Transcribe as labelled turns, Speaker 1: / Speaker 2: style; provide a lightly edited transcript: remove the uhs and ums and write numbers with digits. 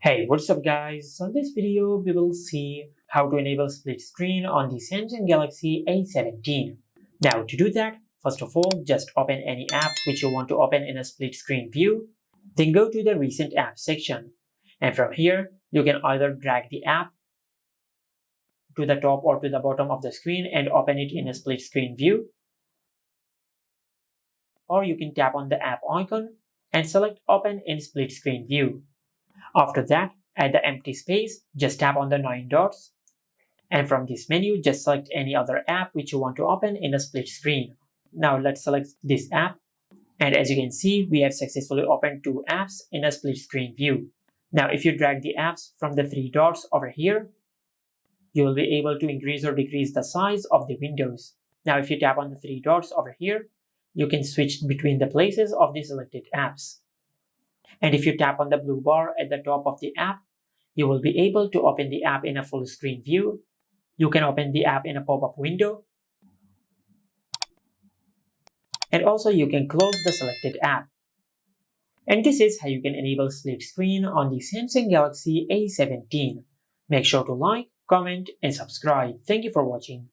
Speaker 1: Hey, what's up guys? So in this video, we will see how to enable split screen on the Samsung Galaxy A17. Now to do that, first of all, just open any app which you want to open in a split screen view. Then go to the recent apps section. And from here, you can either drag the app to the top or to the bottom of the screen and open it in a split screen view. Or you can tap on the app icon and select open in split screen view. After that, at the empty space, just tap on the 9 dots. And from this menu, just select any other app which you want to open in a split screen. Now let's select this app. And as you can see, we have successfully opened 2 apps in a split screen view. Now if you drag the apps from the 3 dots over here, you will be able to increase or decrease the size of the windows. Now if you tap on the 3 dots over here, you can switch between the places of the selected apps. And if you tap on the blue bar at the top of the app, you will be able to open the app in a full screen view. You can open the app in a pop-up window. And also you can close the selected app. And this is how you can enable split screen on the Samsung Galaxy A17. Make sure to like, comment, and subscribe. Thank you for watching.